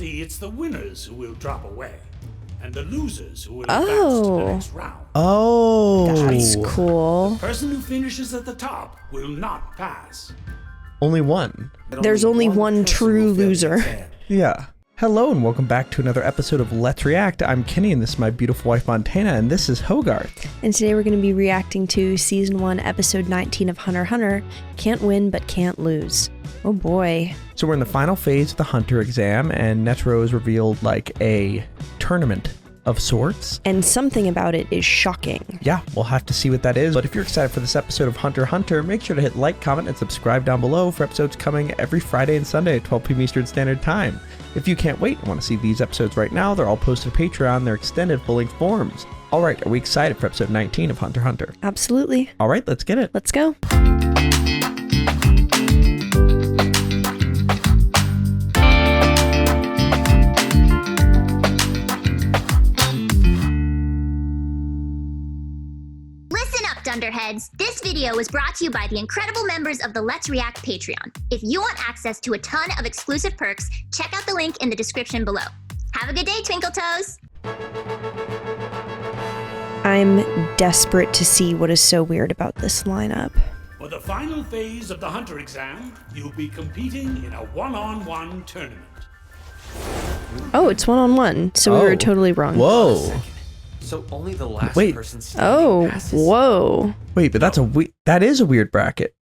See, it's the winners who will drop away, and the losers who will advance to the next round. Oh. That's cool. The person who finishes at the top will not pass. Only one. There's only one true loser. Yeah. Hello and welcome back to another episode of Let's React. I'm Kenny and this is my beautiful wife Montana, and this is Hogarth. And today we're going to be reacting to Season 1, Episode 19 of HunterxHunter, Can't Win But Can't Lose. Oh boy. So we're in the final phase of the Hunter exam, and Netro is revealed like a tournament of sorts. And something about it is shocking. Yeah, we'll have to see what that is. But if you're excited for this episode of HunterxHunter, make sure to hit like, comment, and subscribe down below for episodes coming every Friday and Sunday at 12 p.m. Eastern Standard Time. If you can't wait and want to see these episodes right now, they're all posted to Patreon. They're extended full-length forms. All right, are we excited for episode 19 of HunterxHunter? Absolutely. All right, let's get it. Let's go. Dunderheads, this video was brought to you by the incredible members of the Let's React Patreon. If you want access to a ton of exclusive perks, check out the link in the description below. Have a good day, Twinkle Toes! I'm desperate to see what is so weird about this lineup. For the final phase of the Hunter exam, you'll be competing in a one-on-one tournament. Oh, it's one-on-one, so we were totally wrong. Whoa. So only the last person standing passes? Whoa. Wait, but that is a weird bracket.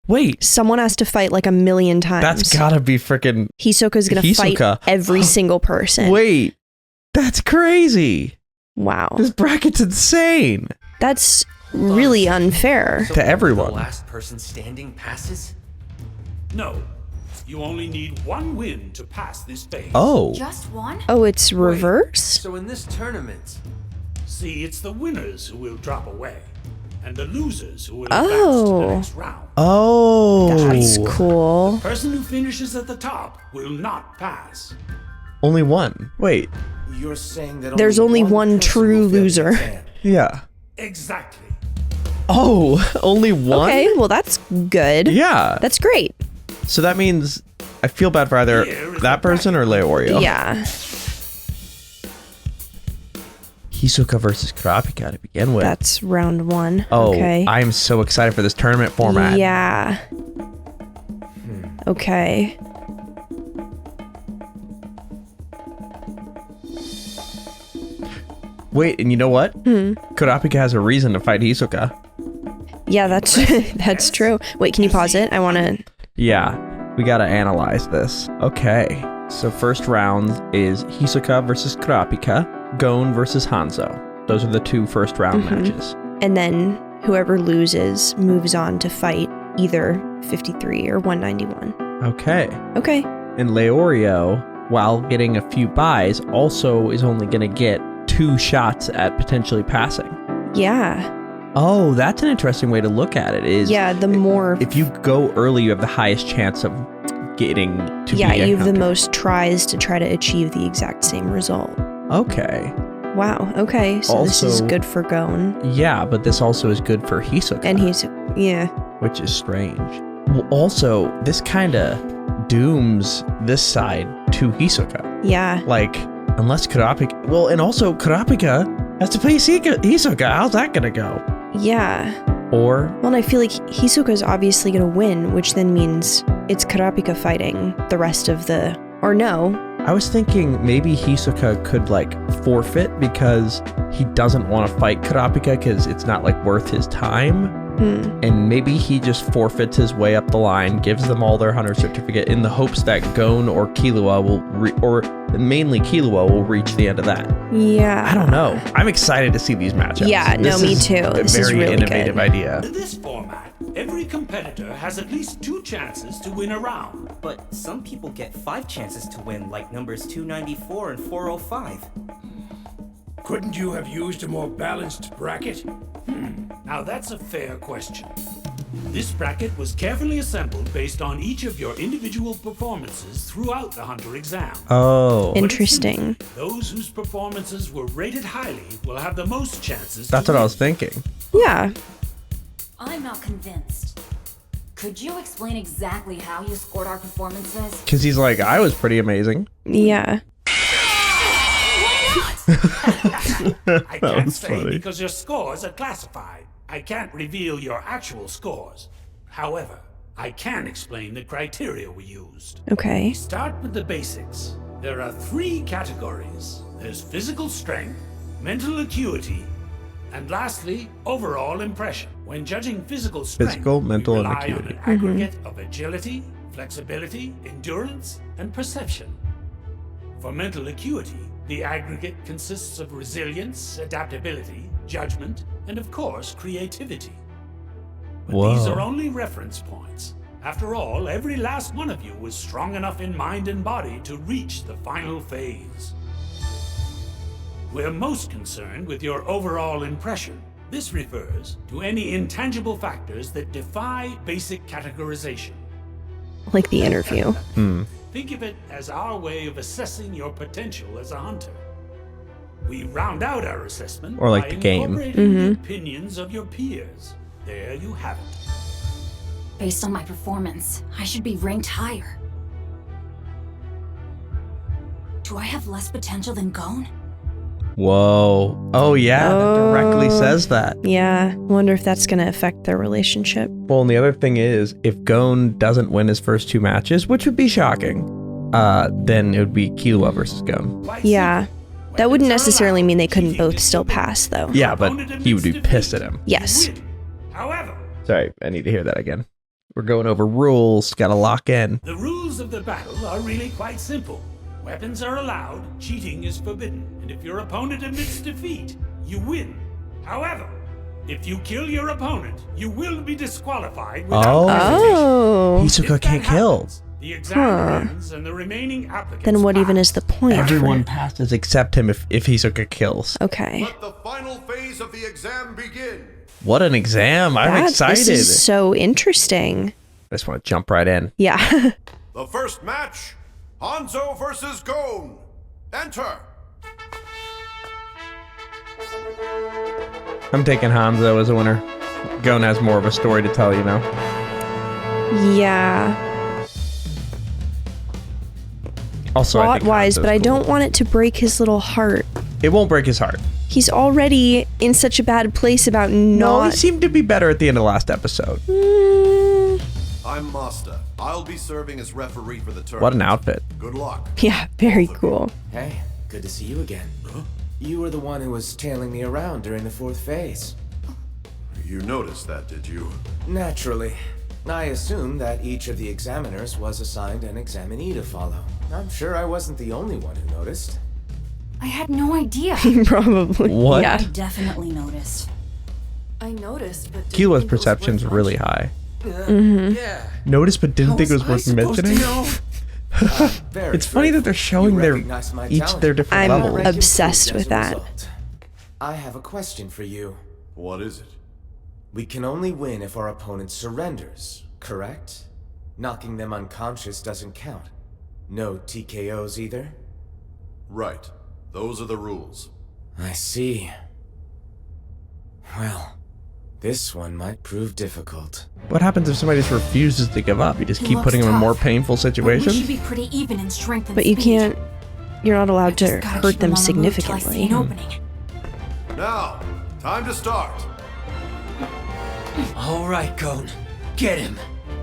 Wait. Someone has to fight like a million times. That's gotta be freaking Hisoka's gonna fight every single person. Wait. That's crazy. Wow. This bracket's insane. That's really unfair. So to everyone. The last person standing passes? No. You only need one win to pass this phase. Oh. Just one? Oh, it's reverse? So in this tournament... See, it's the winners who will drop away, and the losers who will advance to the next round. Oh. That's cool. The person who finishes at the top will not pass. Only one. Wait. You're saying that there's only one true loser. Yeah. Exactly. Oh, only one? Okay, well that's good. Yeah. That's great. So that means I feel bad for either that person or Leorio. Yeah. Hisoka versus Kurapika to begin with. That's round one. Oh, okay. I am so excited for this tournament format. Yeah. Okay. Wait, and you know what? Kurapika has a reason to fight Hisoka. Yeah, that's that's true. Wait, can you pause it? I want to... Yeah, we gotta analyze this. Okay, so first round is Hisoka versus Kurapika, Gon versus Hanzo. Those are the two first round matches. And then whoever loses moves on to fight either 53 or 191. Okay. Okay. And Leorio, while getting a few buys, also is only gonna get 2 shots at potentially passing. Yeah. Oh, that's an interesting way to look at it. Yeah, the more... If you go early, you have the highest chance of getting to be a you have the hunter. most tries to try to achieve the exact same result. Okay. Wow, okay, so this is Also- good for Gon. Yeah, but this also is good for Hisoka. And he's... yeah. Which is strange. Well, also, this kind of dooms this side to Hisoka. Yeah. Like, unless Kurapika... Well, and also, Kurapika has to play Hisoka. How's that gonna go? Yeah. Or... Well, and I feel like Hisoka's obviously going to win, which then means it's Kurapika fighting the rest of the... Or no. I was thinking maybe Hisoka could, like, forfeit because he doesn't want to fight Kurapika because it's not, like, worth his time. And maybe he just forfeits his way up the line, gives them all their hunter certificate in the hopes that Gon or Killua will... or mainly Killua will reach the end of that. Yeah. I don't know. I'm excited to see these matchups. Yeah, no, me too. This is really very innovative good. idea. In this format, every competitor has at least 2 chances to win a round. But some people get 5 chances to win, like numbers 294 and 405. Couldn't you have used a more balanced bracket? Now that's a fair question. This bracket was carefully assembled based on each of your individual performances throughout the Hunter exam. Oh. Interesting. Those whose performances were rated highly will have the most chances. That's what I was thinking. Yeah. I'm not convinced. Could you explain exactly how you scored our performances? Because he's like, I was pretty amazing. Yeah. I can't was say funny. because your scores are classified. I can't reveal your actual scores. However, I can explain the criteria we used. Okay. Start with the basics. There are 3 categories. There's physical strength, mental acuity, and lastly, overall impression. When judging physical strength, Physical, mental, we and rely acuity. on an aggregate of agility, flexibility, endurance, and perception. For mental acuity, the aggregate consists of resilience, adaptability, judgment, and of course, creativity. But these are only reference points. After all, every last one of you was strong enough in mind and body to reach the final phase. We're most concerned with your overall impression. This refers to any intangible factors that defy basic categorization. Like the interview. Think of it as our way of assessing your potential as a hunter. We round out our assessment Or like by the game. incorporating the opinions of your peers. There you have it. Based on my performance, I should be ranked higher. Do I have less potential than Gon? Whoa. Oh, yeah, that directly says that. Yeah. Wonder if that's going to affect their relationship. Well, and the other thing is, if Gon doesn't win his first 2 matches, which would be shocking, then it would be Killua versus Gon. Yeah. That wouldn't necessarily mean they couldn't both still pass, though. Yeah, but he would be pissed at him. Yes. However, Sorry, I need to hear that again. We're going over rules, gotta lock in. the rules of the battle are really quite simple. Weapons are allowed, cheating is forbidden, and if your opponent admits defeat, you win. However, if you kill your opponent, you will be disqualified without hesitation. Oh. If Hisoka that can't kill. happens, the exam ends and the remaining applicants Then what even pass. is the point? Everyone passes except him if Hisoka kills. Okay. Let the final phase of the exam begin. What an exam. I'm excited. This is so interesting. I just want to jump right in. Yeah. The first match, Hanzo versus Gon. Enter. I'm taking Hanzo as a winner. Gon has more of a story to tell, you know? Yeah. Also, I think Plot-wise, Hanzo's but I cool. don't want it to break his little heart. It won't break his heart. He's already in such a bad place about No, he not... seemed to be better at the end of last episode. I'm Master. I'll be serving as referee for the tournament. What an outfit. Good luck. Yeah, very cool. Hey, good to see you again. You were the one who was tailing me around during the 4th phase. You noticed that, did you? Naturally. I assumed that each of the examiners was assigned an examinee to follow. I'm sure I wasn't the only one who noticed. I had no idea. Probably. What? Yeah. I definitely noticed. I noticed, but Kila's perception's really high. Yeah. Noticed but didn't think it was worth mentioning. Very It's funny that they're showing You their recognize my each talent. their different I'm levels. Rank obsessed improved with as a that. result. I have a question for you. What is it? We can only win if our opponent surrenders, correct? Knocking them unconscious doesn't count. No TKOs either? Right. Those are the rules. I see. Well, this one might prove difficult. What happens if somebody just refuses to give up? You just He keep looks putting them in tough, more painful But we should situations? be pretty even in strength and But you speed. can't... You're not allowed to Just gotta hurt keep them him on the move till I see significantly. an opening. Now, time to start. All right, Gon. Get him.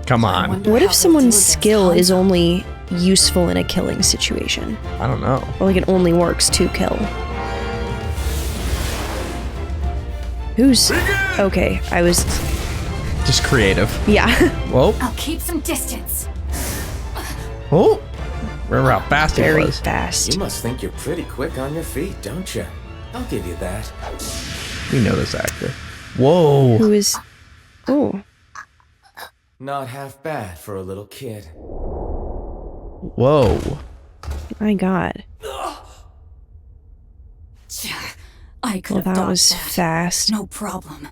Come I on. wonder What how if he'll someone's do against skill is Hanzo. only useful in a killing situation? I don't know. Or like it only works to kill? Who's... Okay, I was... Just creative. Yeah. Whoa. I'll keep some distance. Oh. Remember how fast he Very was. fast. You must think you're pretty quick on your feet, don't you? I'll give you that. We know this actor. Whoa. Who is... Oh. Not half bad for a little kid. Whoa. My god. I could Well, have that dodged was that. fast. No problem.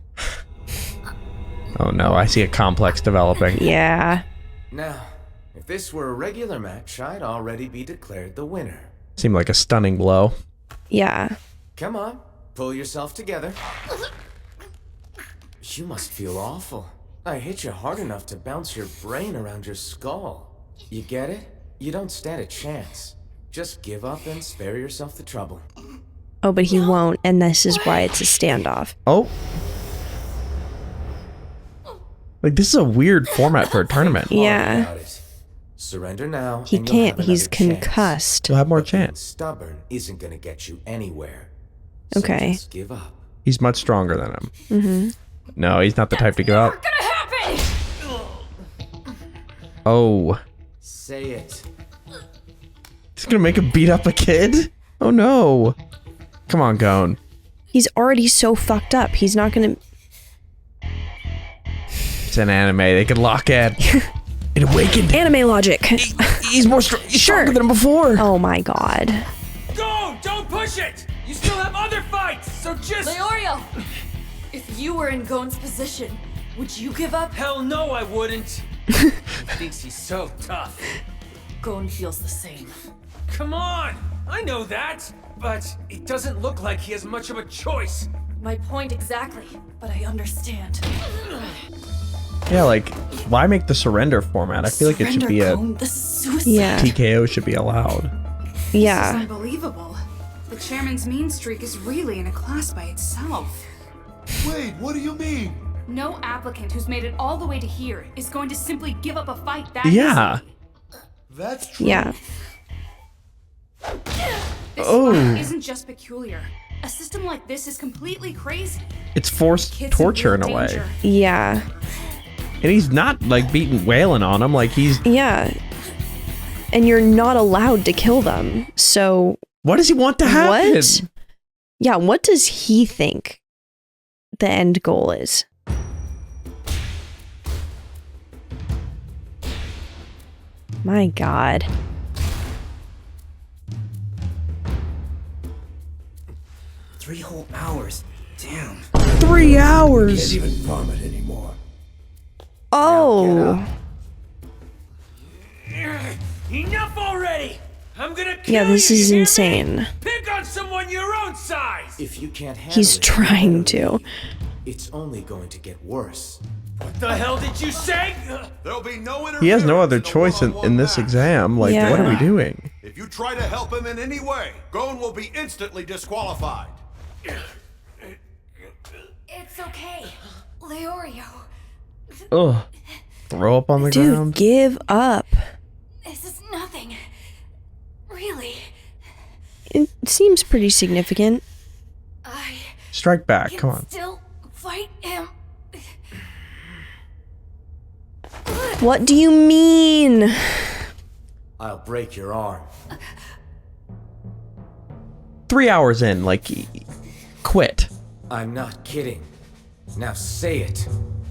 Oh no, I see a complex developing. Yeah. Now, if this were a regular match, I'd already be declared the winner. Seemed like a stunning blow. Yeah. Come on, pull yourself together. You must feel awful. I hit you hard enough to bounce your brain around your skull. You get it? You don't stand a chance. Just give up and spare yourself the trouble. Oh, but he won't, and this is why it's a standoff. Oh. Like, this is a weird format for a tournament. Yeah. About it. Surrender now. He and you'll can't. have He's another chance. concussed. You'll have more But being chance. stubborn isn't gonna get you anywhere. So Okay. just give up. He's much stronger than him. Mm-hmm. No, he's not the type to give up. Gonna happen! Oh. Say it. He's gonna make him beat up a kid? Oh no. Come on, Gon. He's already so fucked up. He's not gonna... It's an anime. They could lock in. It awakened. Anime logic. He's more he's stronger than him before. Oh my god. Go! Don't push it! You still have other fights, so just... Leorio! If you were in Gon's position, would you give up? Hell no, I wouldn't. He thinks he's so tough. Gon feels the same. Come on! I know that! But it doesn't look like he has much of a choice. My point exactly, but I understand. Yeah, like, why make the surrender format? I feel like it should be a Gon, this is suicide. Yeah. TKO should be allowed. This Yeah. is unbelievable. The chairman's mean streak is really in a class by itself. Wait, what do you mean? No applicant who's made it all the way to here is going to simply give up a fight that Yeah. easily. That's true. Yeah. This Oh. fight isn't just peculiar. A system like this is completely crazy. It's forced Kids torture in real a way. danger. Yeah. And he's not, like, wailing on him. Like, he's... Yeah. And you're not allowed to kill them. So What does he want to happen? what? Yeah, what does he think the end goal is? My god. Three whole hours. Damn. 3 hours. Can't even vomit anymore. Oh. Enough already! I'm gonna kill Yeah, this you, is you hear me? insane. Pick on someone your own size! If you can't handle He's it, trying to. it's only going to get worse. What the hell did you say? There'll be no He has no other interference choice in this match. exam. Like, Yeah. what are we doing? If you try to help him in any way, Gon will be instantly disqualified. It's okay, Leorio. Ugh. Throw up on the Dude, ground. give up. This is nothing. Really. It seems pretty significant. I Strike back. can Come on. still fight him. What do you mean? I'll break your arm. 3 hours in, like, quit. I'm not kidding. Now say it.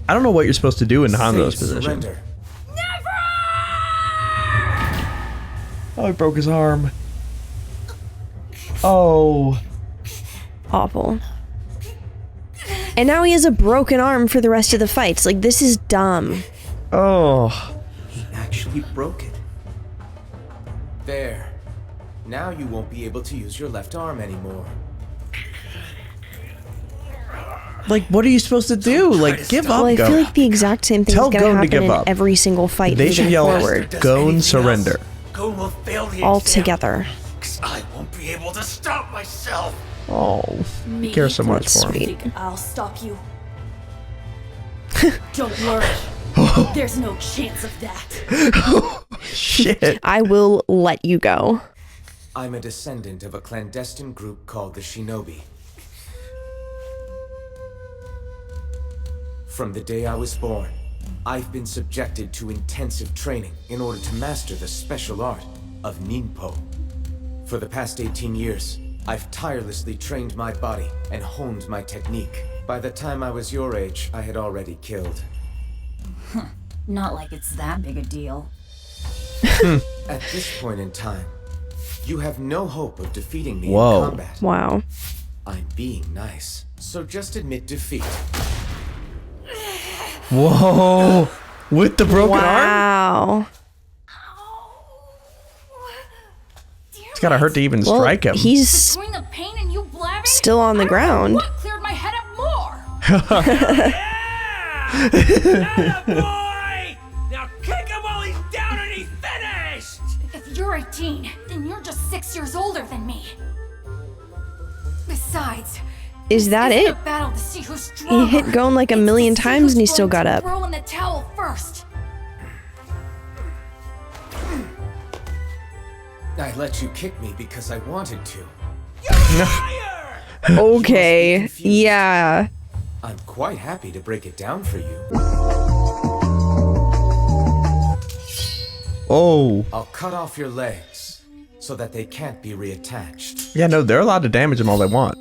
I don't know what you're supposed to do in Say Hanzo's position. surrender. Oh, he broke his arm. Oh. Awful. And now he has a broken arm for the rest of the fights. Like, this is dumb. Oh. He actually broke it. There. Now you won't be able to use your left arm anymore. Like, what are you supposed to do? Like, give up, Well, I feel Gon. like the exact same thing Tell is going to Gon to happen give in up. every single fight They should moving yell, forward. Gon surrender. Gon will fail the All exam, together. 'cause I won't be able to stop myself. Oh. Me? I care so much That's for him. sweet. Think I'll stop you. Don't worry. There's no chance of that. Shit. I will let you go. I'm a descendant of a clandestine group called the Shinobi. From the day I was born, I've been subjected to intensive training in order to master the special art of ninpo. For the past 18 years, I've tirelessly trained my body and honed my technique. By the time I was your age, I had already killed. Not like it's that big a deal. At this point in time, you have no hope of defeating me Whoa. in combat. Wow. I'm being nice, so just admit defeat. Whoa. With the broken arm? Wow. It's gotta hurt to even Well, strike him. he's Between the pain and you blabbing, still on the I don't know ground. What cleared my head up more? Atta boy! Now kick him while he's down and he's finished! If you're 18, then you're just 6 years older than me. Besides, Is that this it? isn't a battle to see who's He stronger. hit Gon like a It's million to see times and he who's still going got to up. throw in the towel first. I let you kick me because I wanted to. Okay, yeah. I'm quite happy to break it down for you. Oh. I'll cut off your legs so that they can't be reattached. Yeah, no, they're allowed to damage him all they want.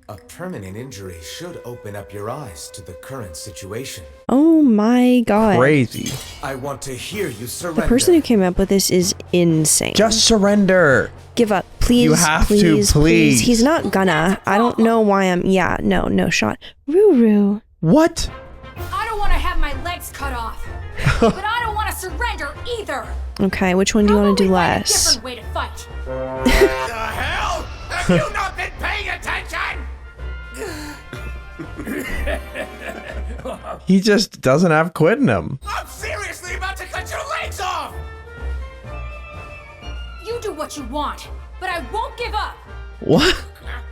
A permanent injury should open up your eyes to the current situation. Oh my god. Crazy. I want to hear you surrender. The person who came up with this is insane. Just surrender. Give up. Please, You have to, please, please. He's not gonna. I don't know why I'm... Yeah, no shot. Ruru. What? I don't want to have my legs cut off. But I don't want to surrender either. Okay, which one do you want to do less? Different way to fight. The hell? Have you not been paying attention? He just doesn't have quit in him. I'm seriously about to cut your legs off! You do what you want, but I won't give up. What?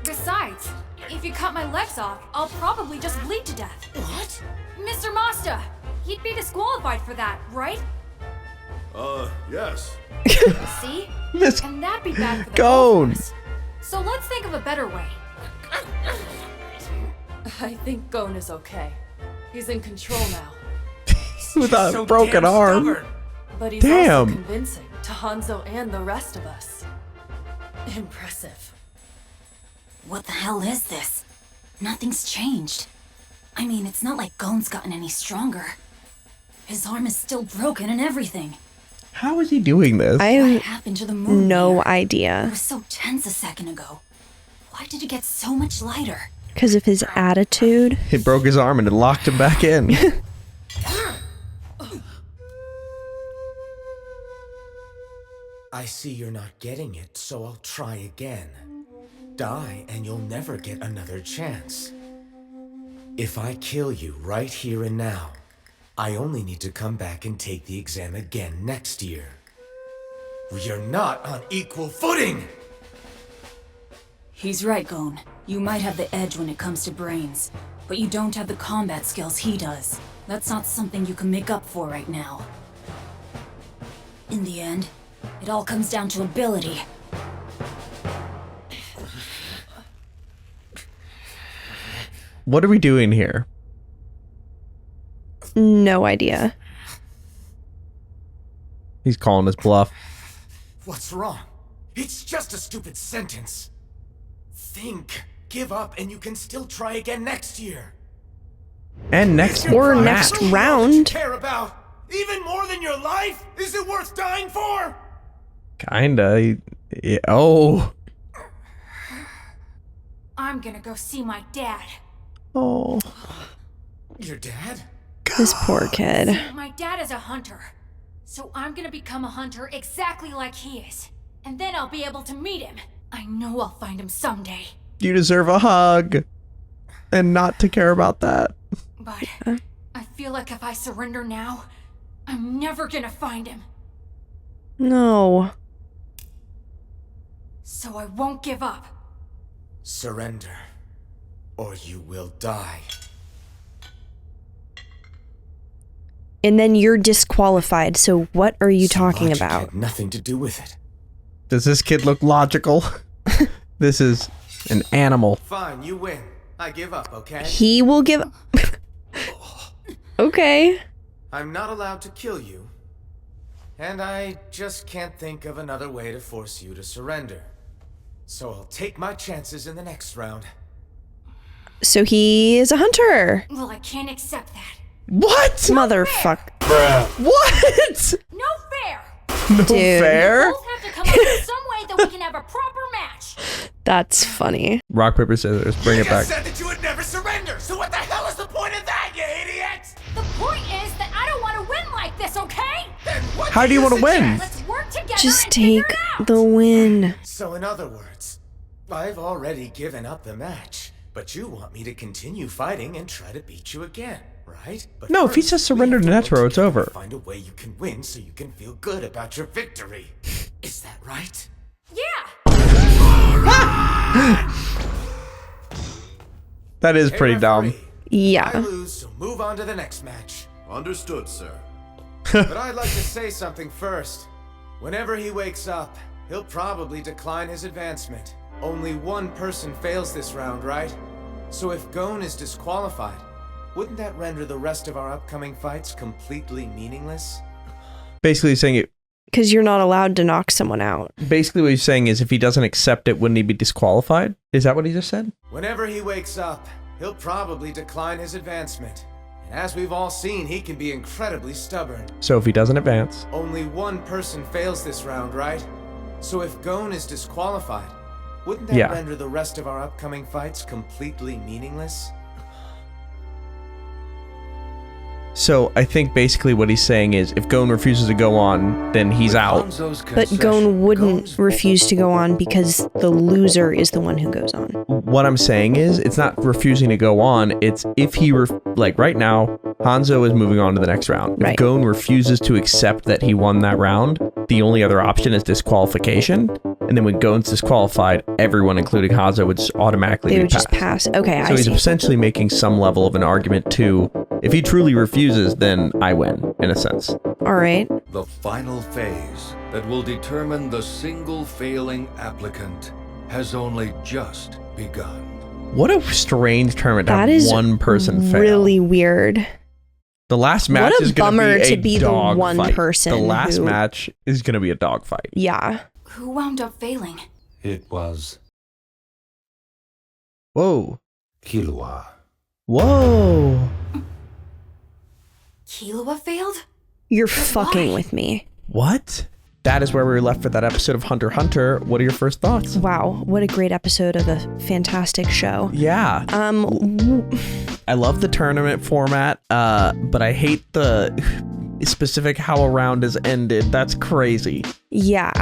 Besides, if you cut my legs off, I'll probably just bleed to death. What? Mr. Masta, he'd be disqualified for that, right? Yes. See? Miss And that'd be bad for the Gon. both of us. So let's think of a better way. I think Gon is okay. He's in control now. With a So broken damn arm. stubborn. But he's Damn. also convincing to Hanzo and the rest of us. Impressive. What the hell is this? Nothing's changed. I mean, it's not like Gon's gotten any stronger. His arm is still broken and everything. How is he doing this? I What have happened to the moon? no It idea. was so tense a second ago. Why did it get so much lighter? Because of his attitude. He broke his arm and it locked him back in. I see you're not getting it, so I'll try again. Die, and you'll never get another chance. If I kill you right here and now, I only need to come back and take the exam again next year. We are not on equal footing! He's right, Gon. You might have the edge when it comes to brains, but you don't have the combat skills he does. That's not something you can make up for right now. In the end, it all comes down to ability. What are we doing here? No idea. He's calling his bluff. What's wrong? It's just a stupid sentence. Think. Give up and you can still try again next year. And next Or match. next round. Care about? Even more than your life? Is it worth dying for? Kinda. Yeah. Oh. I'm gonna go see my dad. Oh. Your dad? This poor kid. My dad is a hunter. So I'm gonna become a hunter exactly like he is. And then I'll be able to meet him. I know I'll find him someday. You deserve a hug. And not to care about that. But I feel like if I surrender now, I'm never gonna find him. No. So I won't give up. Surrender, or you will die. And then you're disqualified, so what are you talking Logic about? had nothing to do with it. Does this kid look logical? This is an animal. Fine, you win. I give up, okay? He will give... Okay. I'm not allowed to kill you. And I just can't think of another way to force you to surrender. So I'll take my chances in the next round. So he is a hunter. Well, I can't accept that. What? Motherfucker. What? No fair! No Dude. fair? We both have to come up with some way that we can have a proper match. That's funny. Rock, paper, scissors. Bring it back. You said that you would never surrender, so what the hell is the point of that, you idiot? The point is that I don't want to win like this, okay? Then what How do you want to win? Let's work together Just and take figure it out. the win. So in other words, I've already given up the match. But you want me to continue fighting and try to beat you again, right? But No, if he says surrender to Netero, it's over. Find a way you can win so you can feel good about your victory. Is that right? Yeah! That is pretty dumb. I Yeah. lose, so move on to the next match. Understood, sir. But I'd like to say something first. Whenever he wakes up, he'll probably decline his advancement. Only one person fails this round, right? So if Gon is disqualified, wouldn't that render the rest of our upcoming fights completely meaningless? Basically saying it. Because you're not allowed to knock someone out. Basically what he's saying is if he doesn't accept it, wouldn't he be disqualified? Is that what he just said? Whenever he wakes up, he'll probably decline his advancement. And as we've all seen, he can be incredibly stubborn. So if he doesn't advance. Only one person fails this round, right? So if Gon is disqualified, wouldn't that render the rest of our upcoming fights completely meaningless? So I think basically what he's saying is if Gon refuses to go on, then he's out. But Gon wouldn't refuse to go on because the loser is the one who goes on. What I'm saying is it's not refusing to go on. It's if he, like right now, Hanzo is moving on to the next round. If Gon refuses to accept that he won that round, the only other option is disqualification. And then when Gon's disqualified, everyone, including Hanzo, would just automatically They would just pass. Okay, I see. So he's see. essentially making some level of an argument to, if he truly refuses, then I win, in a sense. All right. The final phase that will determine the single failing applicant has only just begun. What a strange tournament to That have is one person fail. really weird. The last match What a is going bummer to to be be a the dog one fight. person The last who- match is going to be a dog fight. Yeah. Who wound up failing? It was Whoa. Killua. Whoa. Killua failed? You're fucking with me. What? That is where we were left for that episode of Hunter x Hunter. What are your first thoughts? Wow, what a great episode of a fantastic show. Yeah. I love the tournament format, but I hate the specific how a round is ended. That's crazy. Yeah.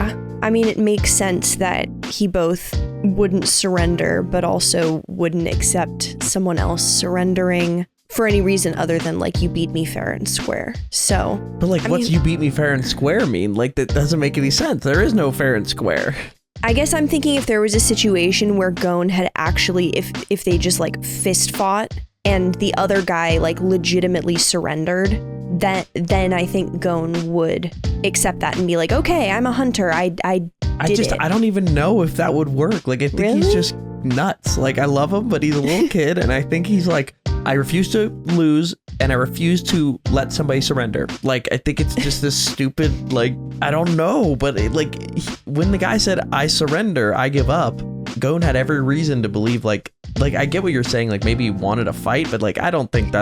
I mean, it makes sense that he both wouldn't surrender, but also wouldn't accept someone else surrendering for any reason other than, like, you beat me fair and square. So, But like, what's you beat me fair and square mean? Like, that doesn't make any sense. There is no fair and square. I guess I'm thinking if there was a situation where Gon had actually, if they just like fist fought and the other guy like legitimately surrendered, then I think Gon would accept that and be like, okay, I'm a hunter. I don't even know if that would work. Like, I think he's just nuts. Like, I love him, but he's a little kid, and I think he's like, I refuse to lose, and I refuse to let somebody surrender. Like, I think it's just this stupid, like, I don't know, but when the guy said, I surrender, I give up, Gon had every reason to believe, like, I get what you're saying, like, maybe he wanted a fight, but, like, I don't think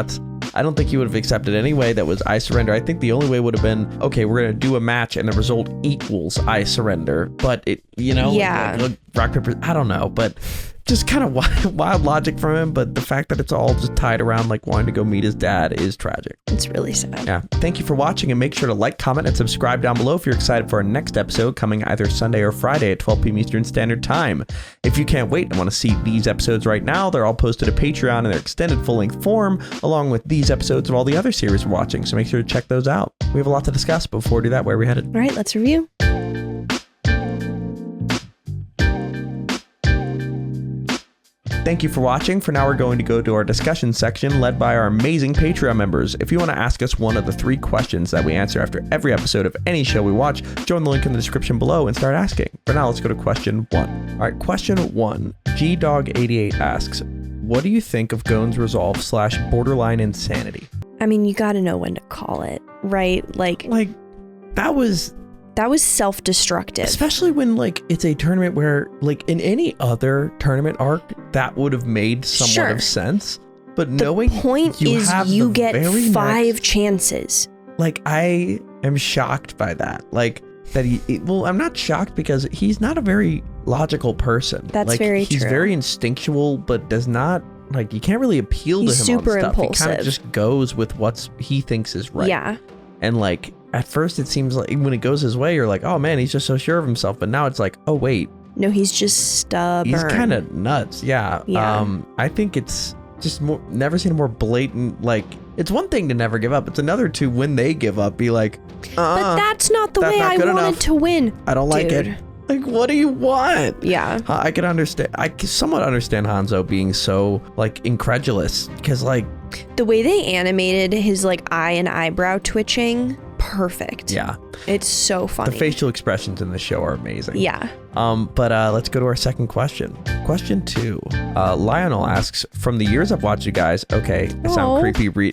he would have accepted anyway that was I surrender. I think the only way would have been, okay, we're going to do a match and the result equals I surrender. But it, like, rock, paper, I don't know, but just kind of wild logic from him. But the fact that it's all just tied around like wanting to go meet his dad is tragic. It's really sad. Yeah. Thank you for watching, and make sure to like, comment, and subscribe down below if you're excited for our next episode coming either Sunday or Friday at 12 p.m. Eastern Standard Time. If you can't wait and want to see these episodes right now, they're all posted to Patreon in their extended full-length form, along with these episodes of all the other series we're watching, so make sure to check those out. We have a lot to discuss, but before we do that, where are we headed? All right, let's review. Thank you for watching. For now, we're going to go to our discussion section led by our amazing Patreon members. If you want to ask us one of the 3 questions that we answer after every episode of any show we watch, join the link in the description below and start asking. For now, let's go to question 1. All right, question 1. GDog88 asks, what do you think of Gon's resolve / borderline insanity? I mean, you got to know when to call it, right? Like that was self-destructive. Especially when, like, it's a tournament where, like, in any other tournament arc, that would have made somewhat of sense. But knowing the point is you get 5 chances. Like, I am shocked by that. Like, that I'm not shocked because he's not a very logical person. That's very true. He's very instinctual, but does not, like, you can't really appeal to him super on stuff. impulsive. He kind of just goes with he thinks is right. Yeah. And, like, at first it seems like when it goes his way, you're like, oh man, he's just so sure of himself. But now it's like, oh wait, No, he's just stubborn. He's kind of nuts. Yeah. I think it's just never seen a more blatant, like, it's one thing to never give up. It's another to when they give up, be like, but that's not the way I wanted to win. I don't like it. Like, what do you want? Yeah. I can understand. I can somewhat understand Hanzo being so, like, incredulous. Because, like, the way they animated his, like, eye and eyebrow twitching, perfect. Yeah. It's so funny. The facial expressions in the show are amazing. Yeah. But let's go to our second question. Question 2. Lionel asks, from the years I've watched you guys, okay, it sounds creepy.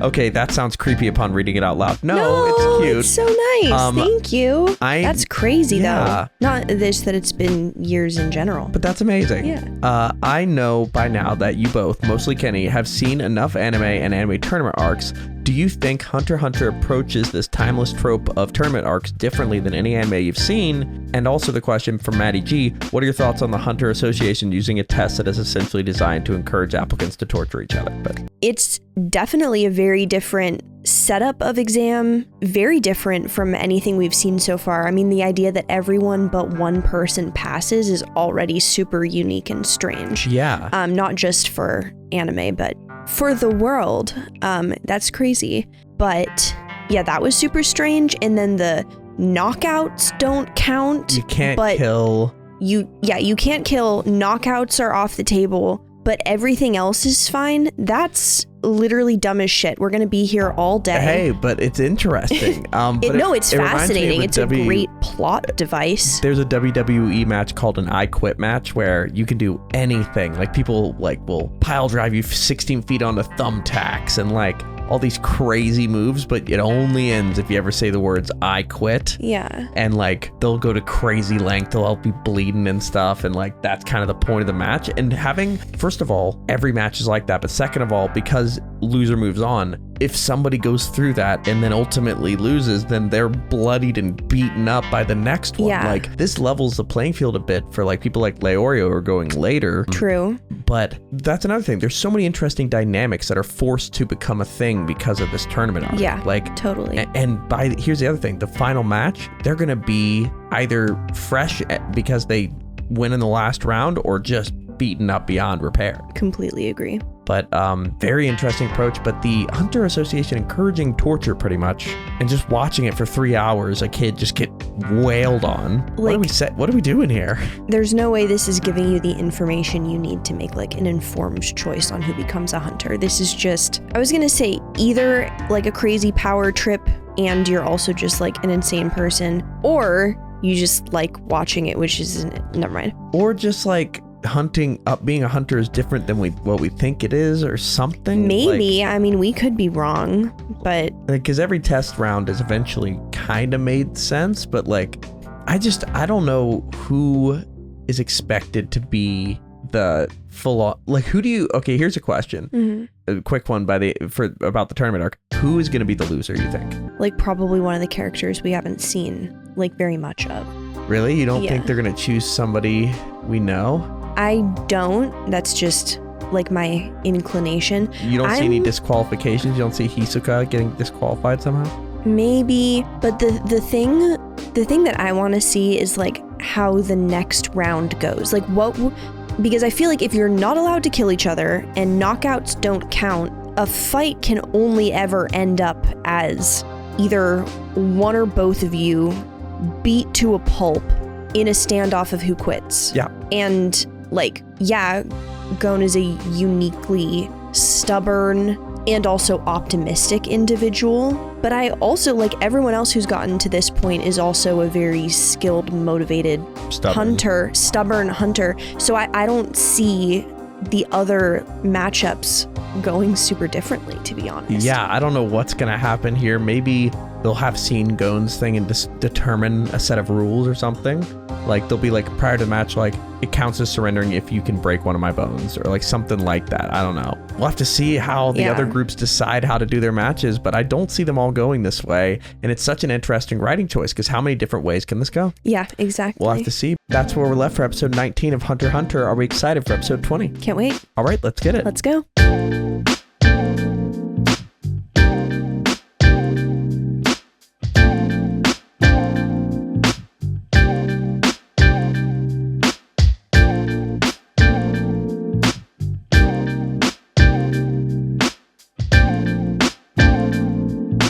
Okay, that sounds creepy upon reading it out loud. No, it's cute. It's so nice. Thank you. That's crazy, though. Not this, that it's been years in general. But that's amazing. Yeah. I know by now that you both, mostly Kenny, have seen enough anime and anime tournament arcs. Do you think Hunter x Hunter approaches this timeless trope of tournament arcs differently than any anime you've seen? And also the question from Maddie G, what are your thoughts on the Hunter Association using a test that is essentially designed to encourage applicants to torture each other? But it's definitely a very different setup of exam, very different from anything we've seen so far. I mean, the idea that everyone but one person passes is already super unique and strange. Yeah. Not just for anime, but for the world. That's crazy. But yeah, that was super strange. And then the knockouts don't count. You can't kill. You can't kill. Knockouts are off the table, but everything else is fine. That's literally dumb as shit. We're gonna be here all day. Hey, but it's interesting. It's fascinating. It's a great plot device. There's a WWE match called an I Quit match where you can do anything. Like, people will pile drive you 16 feet onto thumbtacks and like all these crazy moves, but it only ends if you ever say the words I quit. Yeah. And like they'll go to crazy length, they'll all be bleeding and stuff, and like that's kind of the point of the match. And having, first of all, every match is like that, but second of all, because loser moves on, if somebody goes through that and then ultimately loses, then they're bloodied and beaten up by the next one. Yeah. Like, this levels the playing field a bit for like people like Leorio who are going later. True. But that's another thing. There's so many interesting dynamics that are forced to become a thing because of this tournament arc. Yeah, like totally. And here's the other thing. The final match, they're going to be either fresh because they win in the last round or just beaten up beyond repair. Completely agree. But very interesting approach. But the Hunter Association encouraging torture pretty much, and just watching it for 3 hours, a kid just get wailed on. Like, what are we doing here? There's no way this is giving you the information you need to make like an informed choice on who becomes a hunter. This is just, I was gonna say, either like a crazy power trip and you're also just like an insane person, or you just like watching it, which is, never mind. Or just like being a hunter is different than what we think it is, or something. Maybe. I mean, we could be wrong, but because every test round is eventually kind of made sense, but like I don't know who is expected to be the full on, like, who do you, okay, here's a question. A quick one about the tournament arc. Who is going to be the loser, you think? Like, probably one of the characters we haven't seen like very much of. Really? You don't think they're going to choose somebody we know? I don't. That's just like my inclination. You don't see any disqualifications? You don't see Hisoka getting disqualified somehow? Maybe, but the thing that I want to see is like how the next round goes. Like because I feel like if you're not allowed to kill each other and knockouts don't count, a fight can only ever end up as either one or both of you beat to a pulp in a standoff of who quits. Yeah. And like, yeah, Gon is a uniquely stubborn and also optimistic individual, but I also, like everyone else who's gotten to this point, is also a very skilled, motivated stubborn hunter. So I don't see the other matchups going super differently, to be honest. Yeah, I don't know what's gonna happen here. Maybe they'll have seen Gon's thing and just determine a set of rules or something. Like, they'll be like, prior to the match, like, it counts as surrendering if you can break one of my bones, or like something like that. I don't know. We'll have to see how the other groups decide how to do their matches, but I don't see them all going this way. And it's such an interesting writing choice, because how many different ways can this go? Yeah, exactly. We'll have to see. That's where we're left for episode 19 of Hunter x Hunter. Are we excited for episode 20? Can't wait. All right, let's get it. Let's go.